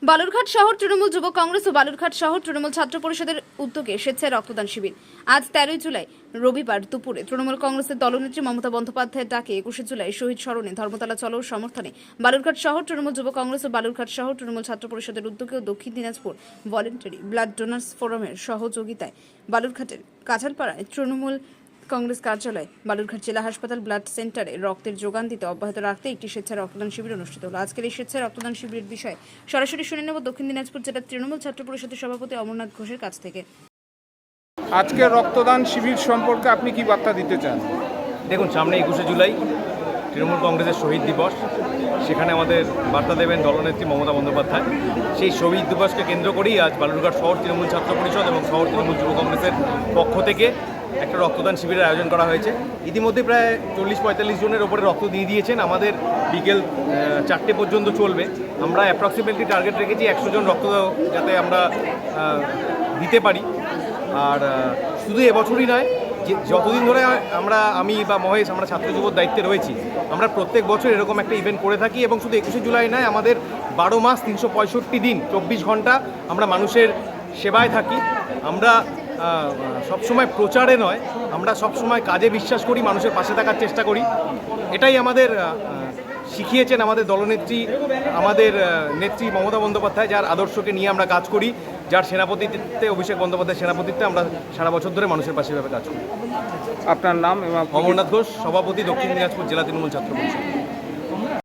বালুরঘাট শহর তৃণমূল যুব কংগ্রেস ও বালুরঘাট শহর তৃণমূল ছাত্র পরিষদের উদ্যোগে স্বেচ্ছায় রক্তদান শিবির আজ 13 জুলাই রবিবার দুপুরে তৃণমূল কংগ্রেসের দলনেত্রী মমতা বন্দ্যোপাধ্যায়ের ডাকে 21 জুলাই শহীদ স্মরণে ধর্মতলা চলো সমর্থনে বালুরঘাট শহর তৃণমূল যুব কংগ্রেস ও বালুরঘাট শহর তৃণমূল ছাত্র পরিষদের উদ্যোগে ও দক্ষিণ দিনাজপুর ভলেন্টারি ব্লাড ডোনার্স ফোরামের সহযোগিতায় বালুরঘাটের কাঁঠালপাড়ায় তৃণমূল কংগ্রেস কার্যালয় বালুরঘাট জেলা হাসপাতাল ব্লাড সেন্টারে রক্তের যোগান দিতে অব্যাহত রাখতে একটি স্বেচ্ছায় রক্তদান শিবির অনুষ্ঠিত হলো। আজকের এই স্বেচ্ছায় রক্তদান শিবিরের বিষয়ে সরাসরি শুনে নেব দক্ষিণ দিনাজপুর জেলার তৃণমূল ছাত্র পরিষদের সভাপতি অমরনাথ ঘোষের কাছ থেকে। আজকে রক্তদান শিবির সম্পর্কে আপনি কি বার্তা দিতে চান? দেখুন, সামনে 21 জুলাই তৃণমূল কংগ্রেসের শহীদ দিবস। সেখানে আমাদের বার্তা দেবেন দলনেত্রী মমতা বন্দ্যোপাধ্যায়। সেই শহীদ দিবসকে কেন্দ্র করেই আজ বালুরঘাট শহর তৃণমূল ছাত্র পরিষদ এবং শহর তৃণমূল যুব কংগ্রেসের পক্ষ থেকে একটা রক্তদান শিবিরের আয়োজন করা হয়েছে। ইতিমধ্যে প্রায় 40-45 জনের ওপরে রক্ত দিয়ে দিয়েছেন। আমাদের বিকেল 4টে পর্যন্ত চলবে। আমরা অ্যাপ্রক্সিমেটলি টার্গেট রেখেছি 100 জন রক্ত যাতে আমরা দিতে পারি। আর শুধু এবছরই নয়, যতদিন ধরে আমি বা মহেশ আমরা ছাত্র যুবর দায়িত্বে রয়েছি, আমরা প্রত্যেক বছর এরকম একটা ইভেন্ট করে থাকি এবং শুধু 21 জুলাই নয়, আমাদের 12 মাস 365 দিন 24 ঘন্টা আমরা মানুষের সেবায় থাকি। আমরা সবসময় প্রচারে নয়, আমরা সবসময় কাজে বিশ্বাস করি, মানুষের পাশে থাকার চেষ্টা করি। এটাই আমাদের শিখিয়েছেন আমাদের দলনেত্রী, আমাদের নেত্রী মমতা বন্দ্যোপাধ্যায়, যার আদর্শকে নিয়ে আমরা কাজ করি, যার সেনাপতিত্বে অভিষেক বন্দ্যোপাধ্যায়ের সেনাপতিত্বে আমরা সারা বছর ধরে মানুষের পাশে ভাবে কাজ করি। আপনার নাম এবং অমরনাথ ঘোষ, সভাপতি, দক্ষিণ দিনাজপুর জেলা তৃণমূল ছাত্র পরিষদ।